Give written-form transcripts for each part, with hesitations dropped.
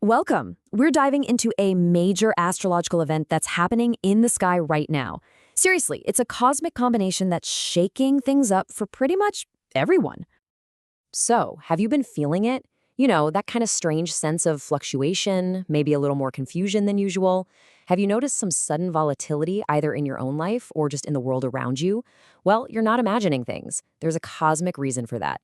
Welcome. We're diving into a major astrological event that's happening in the sky right now. Seriously, it's a cosmic combination that's shaking things up for pretty much everyone. So, have you been feeling it? You know, that kind of strange sense of fluctuation, maybe a little more confusion than usual. Have you noticed some sudden volatility either in your own life or just in the world around you? Well, you're not imagining things. There's a cosmic reason for that.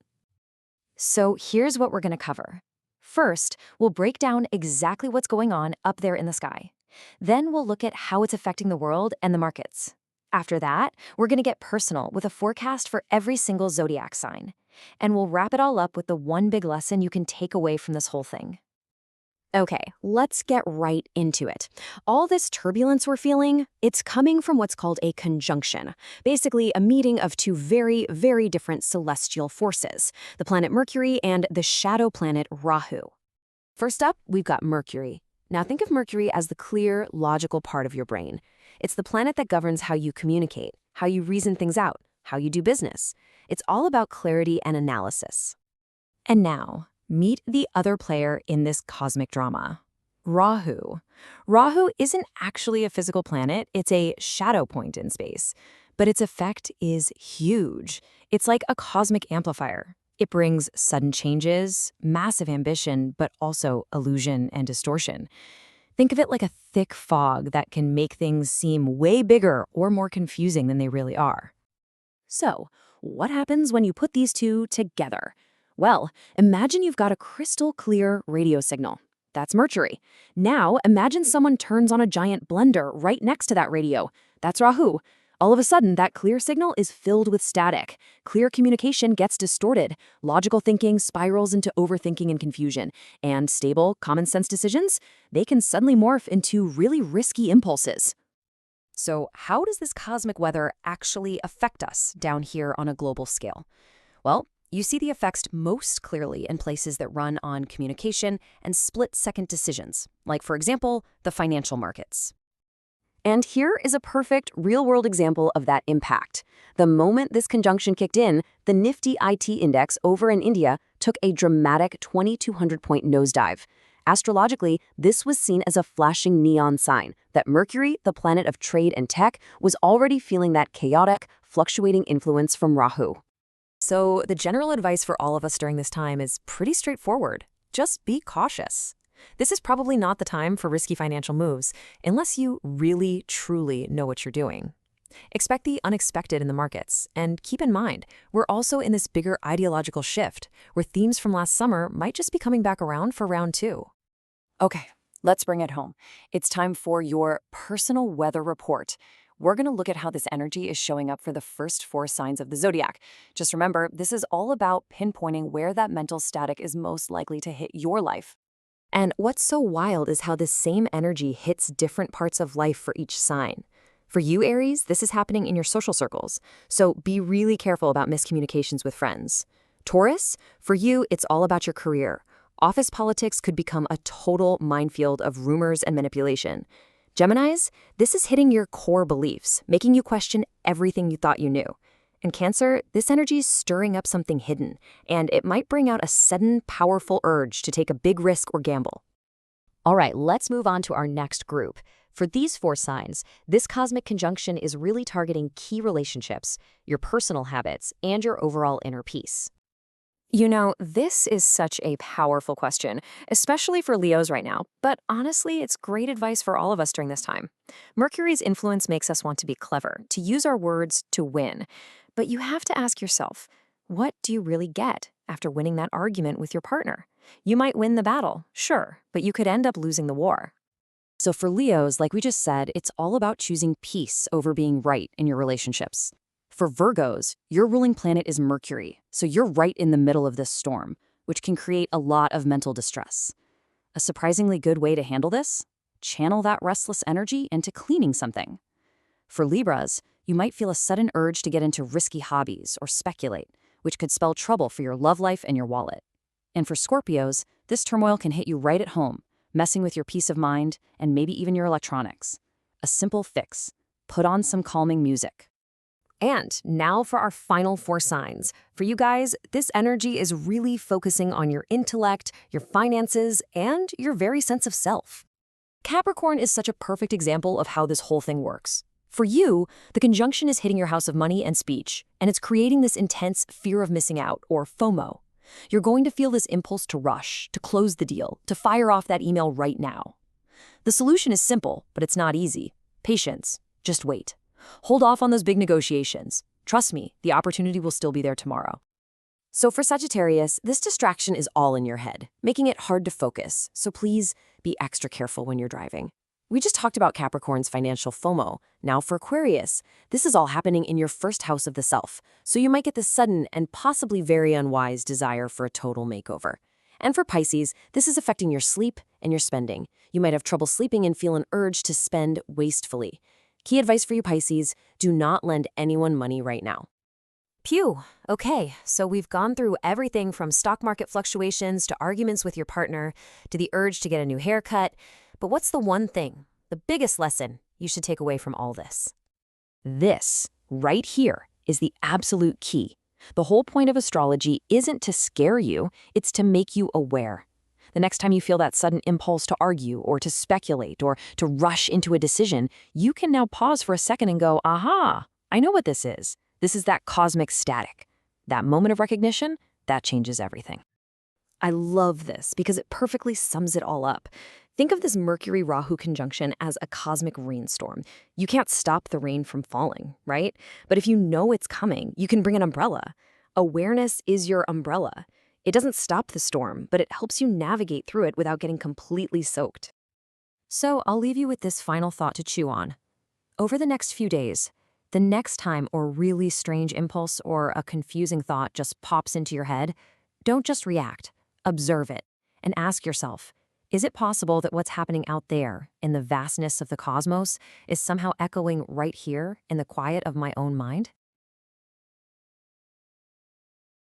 So here's what we're going to cover. First, we'll break down exactly what's going on up there in the sky. Then we'll look at how it's affecting the world and the markets. After that, we're going to get personal with a forecast for every single zodiac sign. And we'll wrap it all up with the one big lesson you can take away from this whole thing. Okay, let's get right into it. All this turbulence we're feeling, it's coming from what's called a conjunction. Basically, a meeting of two very, very different celestial forces, the planet Mercury and the shadow planet Rahu. First up, we've got Mercury. Now think of Mercury as the clear, logical part of your brain. It's the planet that governs how you communicate, how you reason things out, how you do business. It's all about clarity and analysis. And now, meet the other player in this cosmic drama, Rahu. Rahu isn't actually a physical planet, it's a shadow point in space. But its effect is huge. It's like a cosmic amplifier. It brings sudden changes, massive ambition, but also illusion and distortion. Think of it like a thick fog that can make things seem way bigger or more confusing than they really are. So, what happens when you put these two together? Well, imagine you've got a crystal clear radio signal. That's Mercury. Now, imagine someone turns on a giant blender right next to that radio. That's Rahu. All of a sudden, that clear signal is filled with static. Clear communication gets distorted. Logical thinking spirals into overthinking and confusion. And stable, common sense decisions, they can suddenly morph into really risky impulses. So, how does this cosmic weather actually affect us down here on a global scale? Well, you see the effects most clearly in places that run on communication and split-second decisions, like, for example, the financial markets. And here is a perfect real-world example of that impact. The moment this conjunction kicked in, the Nifty IT index over in India took a dramatic 2,200-point nosedive. Astrologically, this was seen as a flashing neon sign that Mercury, the planet of trade and tech, was already feeling that chaotic, fluctuating influence from Rahu. So the general advice for all of us during this time is pretty straightforward. Just be cautious. This is probably not the time for risky financial moves, unless you really, truly know what you're doing. Expect the unexpected in the markets, and keep in mind, we're also in this bigger ideological shift, where themes from last summer might just be coming back around for round two. Okay, let's bring it home. It's time for your personal weather report. We're going to look at how this energy is showing up for the first four signs of the zodiac. Just remember, this is all about pinpointing where that mental static is most likely to hit your life. And what's so wild is how this same energy hits different parts of life for each sign. For you, Aries, this is happening in your social circles, so be really careful about miscommunications with friends. Taurus, for you, it's all about your career. Office politics could become a total minefield of rumors and manipulation. Geminis, this is hitting your core beliefs, making you question everything you thought you knew. And Cancer, this energy is stirring up something hidden, and it might bring out a sudden, powerful urge to take a big risk or gamble. All right, let's move on to our next group. For these four signs, this cosmic conjunction is really targeting key relationships, your personal habits, and your overall inner peace. You know, this is such a powerful question, especially for Leos right now, but honestly, it's great advice for all of us during this time. Mercury's influence makes us want to be clever, to use our words to win. But you have to ask yourself, what do you really get after winning that argument with your partner? You might win the battle, sure, but you could end up losing the war. So for Leos, like we just said, it's all about choosing peace over being right in your relationships. For Virgos, your ruling planet is Mercury, so you're right in the middle of this storm, which can create a lot of mental distress. A surprisingly good way to handle this? Channel that restless energy into cleaning something. For Libras, you might feel a sudden urge to get into risky hobbies or speculate, which could spell trouble for your love life and your wallet. And for Scorpios, this turmoil can hit you right at home, messing with your peace of mind and maybe even your electronics. A simple fix: put on some calming music. And now for our final 4 signs. For you guys, this energy is really focusing on your intellect, your finances, and your very sense of self. Capricorn is such a perfect example of how this whole thing works. For you, the conjunction is hitting your house of money and speech, and it's creating this intense fear of missing out, or FOMO. You're going to feel this impulse to rush, to close the deal, to fire off that email right now. The solution is simple, but it's not easy. Patience. Just wait. Hold off on those big negotiations. Trust me, the opportunity will still be there tomorrow. So for Sagittarius, this distraction is all in your head, making it hard to focus, so please be extra careful when you're driving. We just talked about Capricorn's financial FOMO. Now for Aquarius, this is all happening in your first house of the self, so you might get this sudden and possibly very unwise desire for a total makeover. And for Pisces, this is affecting your sleep and your spending. You might have trouble sleeping and feel an urge to spend wastefully. Key advice for you Pisces, do not lend anyone money right now. Phew, okay, so we've gone through everything from stock market fluctuations to arguments with your partner to the urge to get a new haircut. But what's the one thing, the biggest lesson you should take away from all this? This, right here, is the absolute key. The whole point of astrology isn't to scare you, it's to make you aware. The next time you feel that sudden impulse to argue or to speculate or to rush into a decision, you can now pause for a second and go, aha, I know what this is. This is that cosmic static. That moment of recognition, that changes everything. I love this because it perfectly sums it all up. Think of this Mercury Rahu conjunction as a cosmic rainstorm. You can't stop the rain from falling, right? But if you know it's coming, you can bring an umbrella. Awareness is your umbrella. It doesn't stop the storm, but it helps you navigate through it without getting completely soaked. So I'll leave you with this final thought to chew on. Over the next few days, the next time a really strange impulse or a confusing thought just pops into your head, don't just react. Observe it and ask yourself, is it possible that what's happening out there in the vastness of the cosmos is somehow echoing right here in the quiet of my own mind?